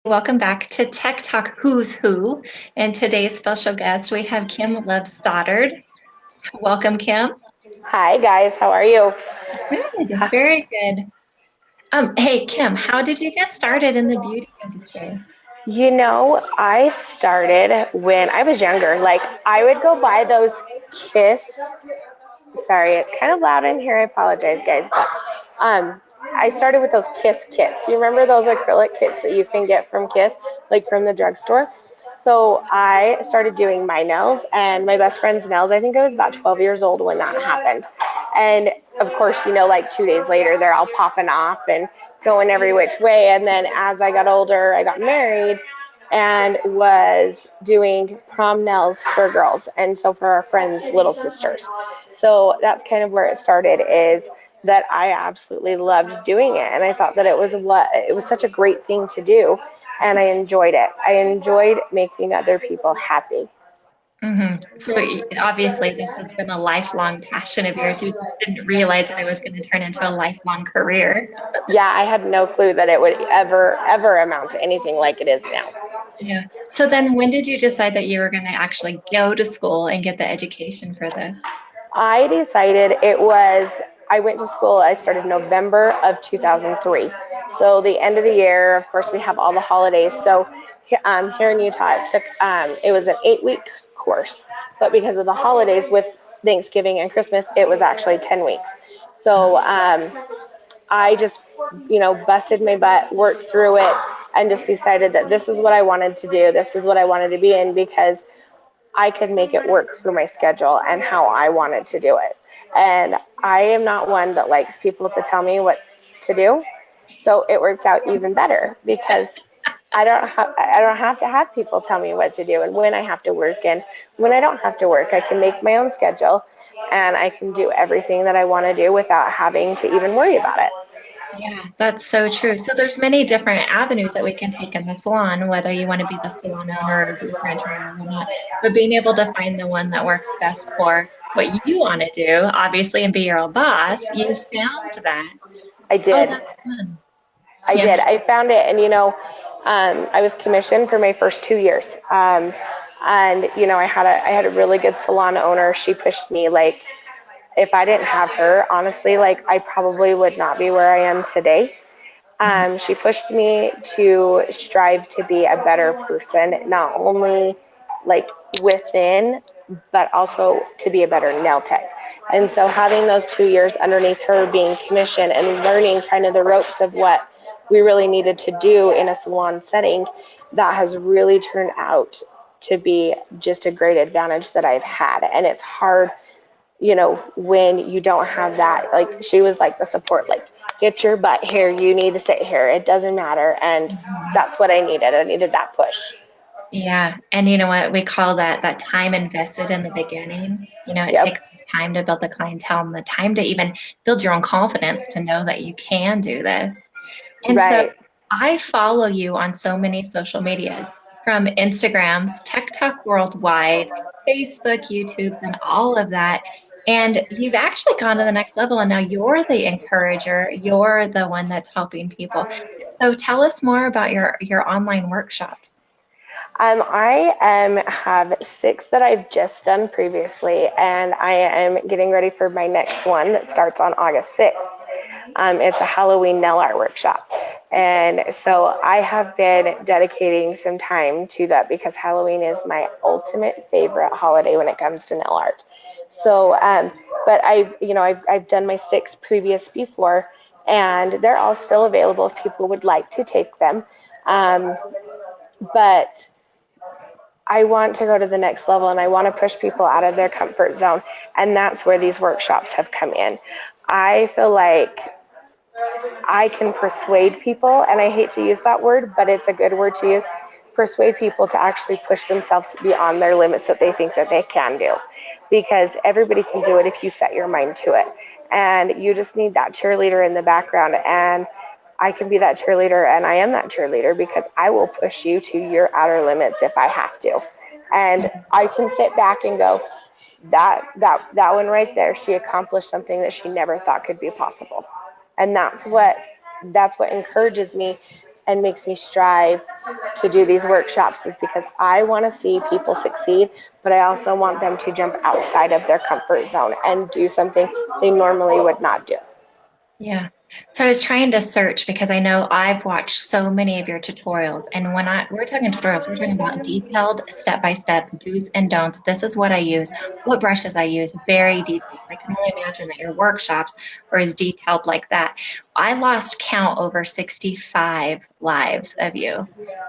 Welcome back to Tech Talk Who's Who. And today's special guest, we have Kim Love Stoddard. Welcome, Kim. Hi guys, how are you? Good, very good. Hey, Kim, how did you get started in the beauty industry? I started when I was younger. Like I would go buy those Kiss. Sorry, it's kind of loud in here. I apologize, guys. But I started with those Kiss kits. You remember those acrylic kits that you can get from Kiss, like from the drugstore? So I started doing my nails and my best friend's nails. I think I was about 12 years old when that happened. And of course, like 2 days later, they're all popping off and going every which way. And then as I got older, I got married and was doing prom nails for girls. And so for our friends' little sisters. So that's kind of where it started is that I absolutely loved doing it. And I thought that it was such a great thing to do. And I enjoyed it. I enjoyed making other people happy. So obviously, this has been a lifelong passion of yours. You just didn't realize that it was going to turn into a lifelong career. Yeah, I had no clue that it would ever amount to anything like it is now. Yeah. So then when did you decide that you were going to actually go to school and get the education for this? I decided I went to school, I started November of 2003. So the end of the year, of course, we have all the holidays. So here in Utah, it was an 8-week course, but because of the holidays with Thanksgiving and Christmas, it was actually 10 weeks. So I just, busted my butt, worked through it, and just decided that this is what I wanted to do. This is what I wanted to be in because I could make it work for my schedule and how I wanted to do it. And I am not one that likes people to tell me what to do. So it worked out even better because I don't have to have people tell me what to do and when I have to work and when I don't have to work. I can make my own schedule and I can do everything that I want to do without having to even worry about it. Yeah, that's so true. So there's many different avenues that we can take in the salon, whether you want to be the salon owner or blueprint or whatnot, but being able to find the one that works best for what you want to do, obviously, and be your own boss, you found that. I Oh, did. that's fun. I Yeah. did. I found it, and I was commissioned for my first 2 years. And I had a really good salon owner. She pushed me like if I didn't have her, honestly, like I probably would not be where I am today. Mhm. She pushed me to strive to be a better person, not only like within, but also to be a better nail tech. And so having those 2 years underneath her being commissioned and learning kind of the ropes of what we really needed to do in a salon setting, that has really turned out to be just a great advantage that I've had. And it's hard, when you don't have that. Like she was like the support, like get your butt here, you need to sit here, it doesn't matter. And Mhm. that's what I needed. I needed that push. Yeah. And you know what? We call that time invested in the beginning. It Yep. takes time to build the clientele and the time to even build your own confidence to know that you can do this. And so Right. I follow you on so many social medias from Instagrams, TikTok Worldwide, Facebook, YouTubes, and all of that. And you've actually gone to the next level, and now you're the encourager. You're the one that's helping people. So tell us more about your online workshops. I have 6 that I've just done previously, and I am getting ready for my next one that starts on August 6th. It's a Halloween nail art workshop. And so I have been dedicating some time to that because Halloween is my ultimate favorite holiday when it comes to nail art. So, but I've done my 6 previous before, and they're all still available if people would like to take them. Um, but I want to go to the next level and I want to push people out of their comfort zone. And that's where these workshops have come in. I feel like I can persuade people, and I hate to use that word, but it's a good word to use, persuade people to actually push themselves beyond their limits that they think that they can do. Because everybody can do it if you set your mind to it. And you just need that cheerleader in the background. And I can be that cheerleader, and I am that cheerleader because I will push you to your outer limits if I have to. And I can sit back and go, that one right there, she accomplished something that she never thought could be possible. And that's what encourages me and makes me strive to do these workshops is because I want to see people succeed, but I also want them to jump outside of their comfort zone and do something they normally would not do. Yeah. So I was trying to search because I know I've watched so many of your tutorials. And when we're talking tutorials, we're talking about detailed step-by-step do's and don'ts. This is what I use, what brushes I use, very detailed. I can only imagine that your workshops are as detailed like that. I lost count over 65 lives of you.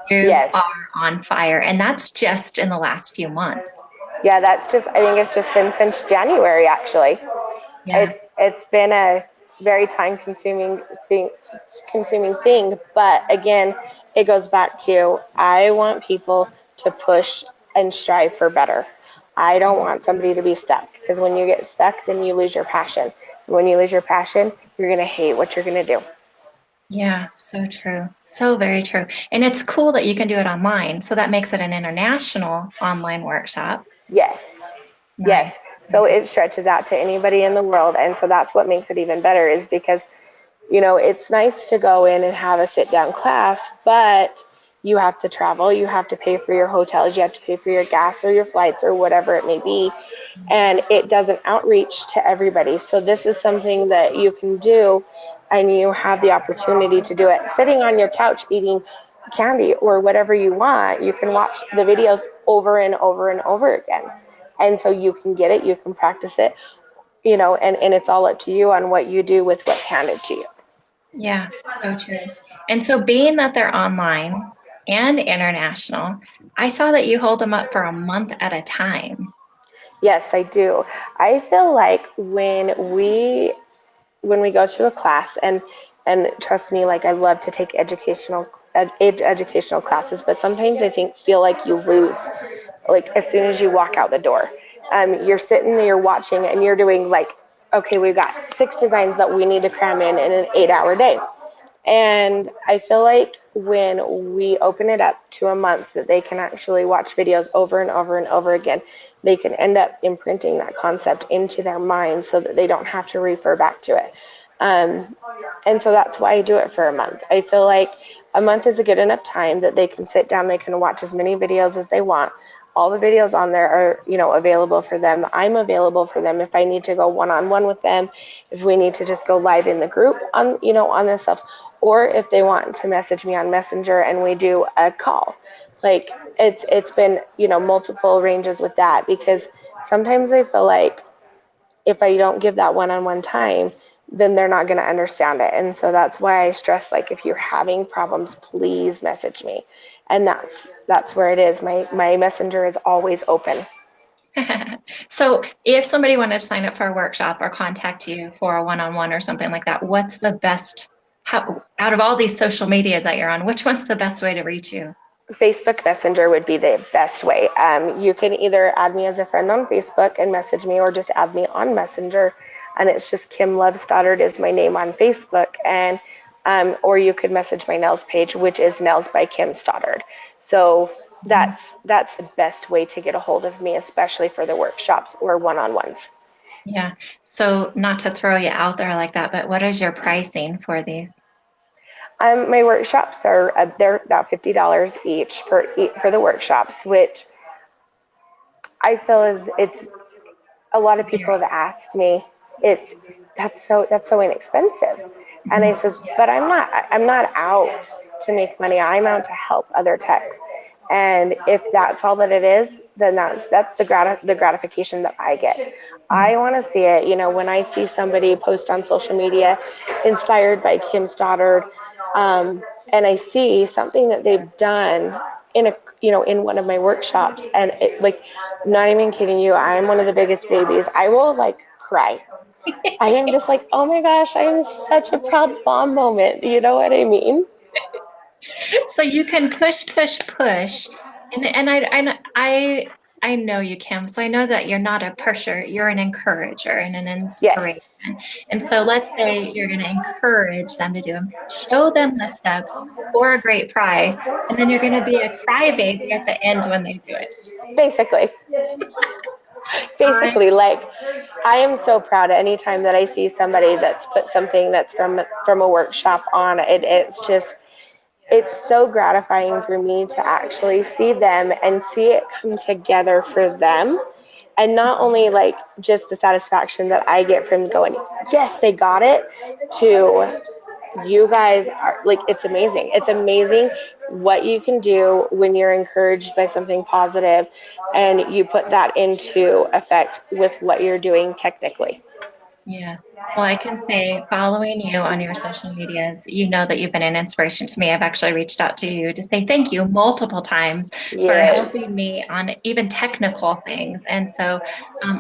You Yes. are on fire. And that's just in the last few months. Yeah, that's just, I think it's just been since January, actually. Yeah. It's been a very time consuming thing, but again, it goes back to I want people to push and strive for better. I don't want somebody to be stuck, because when you get stuck, then you lose your passion. When you lose your passion, you're going to hate what you're going to do. Yeah, so true. So very true. And it's cool that you can do it online. So that makes it an international online workshop. Yes. Yes. Nice. So it stretches out to anybody in the world. And so that's what makes it even better, is because, it's nice to go in and have a sit down class, but you have to travel, you have to pay for your hotels, you have to pay for your gas or your flights or whatever it may be. And it doesn't outreach to everybody. So this is something that you can do, and you have the opportunity to do it sitting on your couch eating candy or whatever you want. You can watch the videos over and over and over again. And so you can get it, you can practice it, and it's all up to you on what you do with what's handed to you. Yeah, so true. And so being that they're online and international, I saw that you hold them up for a month at a time. Yes, I do. I feel like when we go to a class, and trust me, like, I love to take educational classes, but sometimes I feel like you lose, like, as soon as you walk out the door. You're sitting, you're watching, and you're doing, like, okay, we've got 6 designs that we need to cram in an 8-hour day. And I feel like when we open it up to a month that they can actually watch videos over and over and over again, they can end up imprinting that concept into their mind so that they don't have to refer back to it. Um, and so that's why I do it for a month. I feel like a month is a good enough time that they can sit down, they can watch as many videos as they want. All the videos on there are, available for them. I'm available for them if I need to go one-on-one with them, if we need to just go live in the group on this stuff, or if they want to message me on Messenger and we do a call. Like, it's been, multiple ranges with that, because sometimes I feel like if I don't give that one-on-one time, then they're not going to understand it. And so that's why I stress, like, if you're having problems, please message me. And that's where it is. My messenger is always open. So if somebody wanted to sign up for a workshop or contact you for a one-on-one or something like that, what's the best, out of all these social medias that you're on, which one's the best way to reach you? Facebook Messenger would be the best way. You can either add me as a friend on Facebook and message me, or just add me on Messenger, and it's just Kim Love Stoddard is my name on Facebook, and or you could message my nails page, which is Nails by Kim Stoddard. So that's the best way to get a hold of me, especially for the workshops or one-on-ones. Yeah. So not to throw you out there like that, but what is your pricing for these? My workshops are they're about $50 each for the workshops, which I feel is it's a lot of people have asked me, it's that's so inexpensive. And I says, but I'm not out to make money. I'm out to help other techs. And if that's all that it is, then that's the gratification that I get. I want to see it, when I see somebody post on social media inspired by Kim Stoddard, and I see something that they've done in in one of my workshops, and it, like, not even kidding you, I'm one of the biggest babies. I will, like, cry. I am just like, oh my gosh, I am such a proud mom moment. You know what I mean? So you can push, push, push, and I know you can. So I know that you're not a pusher, you're an encourager and an Yes. inspiration. And so let's say you're going to encourage them to do them, show them the steps for a great price, and then you're going to be a crybaby at the end when they do it. Basically. I Basically, like, I am so proud anytime that I see somebody that's put something that's from a workshop on it. It's just it's so gratifying for me to actually see them and see it come together for them. And not only like just the satisfaction that I get from going, yes, they got it, to you guys are like, it's amazing. It's amazing what you can do when you're encouraged by something positive and you put that into effect with what you're doing technically. Yes. Well, I can say following you on your social medias, you know that you've been an inspiration to me. I've actually reached out to you to say thank you multiple times for Yes. helping me on even technical things. And so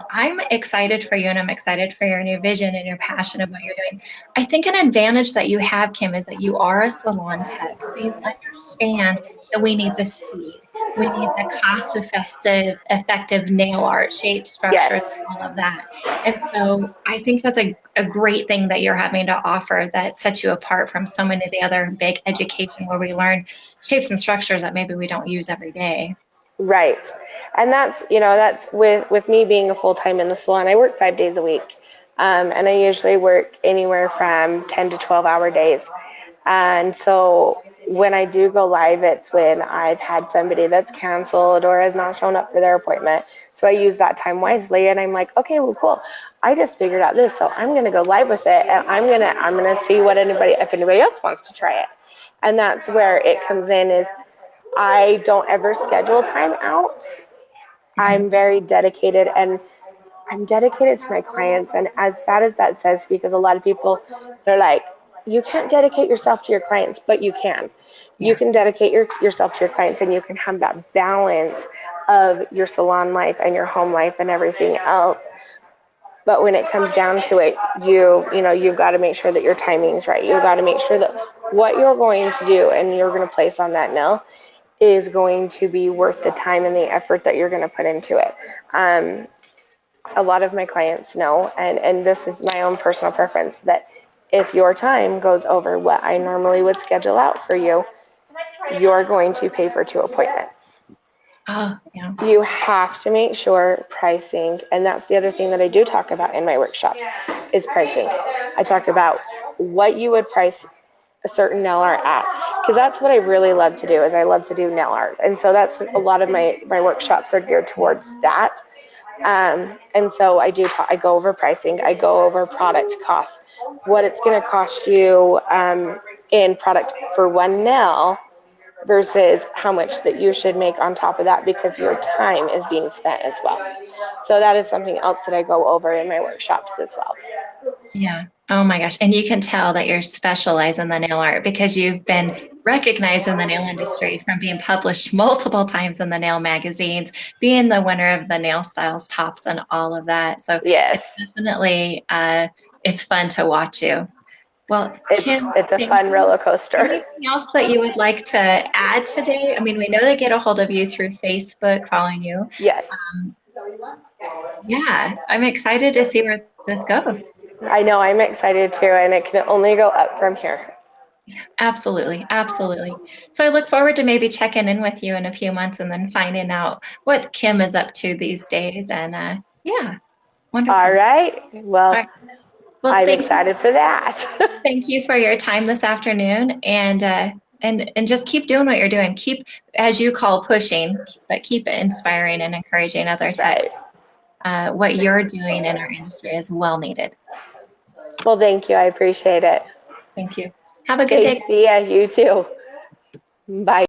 I'm excited for you and I'm excited for your new vision and your passion of what you're doing. I think an advantage that you have, Kim, is that you are a salon tech. So you understand that we need the speed. We need the effective nail art, shape, structure, Yes. all of that. And so I think that's a great thing that you're having to offer that sets you apart from so many of the other big education where we learn shapes and structures that maybe we don't use every day. Right. And that's, that's with me being a full time in the salon, I work 5 days a week. And I usually work anywhere from 10 to 12-hour days. And so when I do go live, it's when I've had somebody that's canceled or has not shown up for their appointment. So I use that time wisely and I'm like, okay, well, cool. I just figured out this, so I'm going to go live with it and I'm going to see if anybody else wants to try it. And that's where it comes in is I don't ever schedule time out. Mhm. I'm very dedicated and I'm dedicated to my clients. And as sad as that says, because a lot of people, they're like, you can't dedicate yourself to your clients, but you can. You Yeah. can dedicate yourself to your clients and you can have that balance of your salon life and your home life and everything else. But when it comes down to it, you've got to make sure that your timing is right. You've got to make sure that what you're going to do and you're going to place on that nail is going to be worth the time and the effort that you're going to put into it. A lot of my clients know, and this is my own personal preference, that if your time goes over what I normally would schedule out for you, you're going to pay for 2 appointments. Oh, yeah. You have to make sure pricing, and that's the other thing that I do talk about in my workshops, is pricing. I talk about what you would price a certain nail art at, because that's what I really love to do, is I love to do nail art. And so that's a lot of my workshops are geared towards that. And so I go over pricing, I go over product costs, what it's going to cost you in product for one nail versus how much that you should make on top of that because your time is being spent as well. So that is something else that I go over in my workshops as well. Yeah. Oh my gosh. And you can tell that you're specialized in the nail art because you've been recognized in the nail industry from being published multiple times in the nail magazines, being the winner of the Nail Styles tops and all of that. So Yes, it's definitely it's fun to watch you. Well, it's Kim, it's a thank fun you. roller coaster. Anything else that you would like to add today? I mean, we know they get a hold of you through Facebook, following you. Yes, Um, yeah, I'm excited to see where this goes. I know. I'm excited too, and it can only go up from here. Absolutely, absolutely. So I look forward to maybe checking in with you in a few months and then finding out what Kim is up to these days. And yeah, All wonderful. right. All Well, right. Well, I'm excited for that. thank you for your time this afternoon, and just keep doing what you're doing. Keep, as you call, pushing, but keep inspiring and encouraging other techs. Right. What you're doing in our industry is well needed. Well, thank you. I appreciate it. Thank you. Have a good Okay, day. see ya. You too. Bye.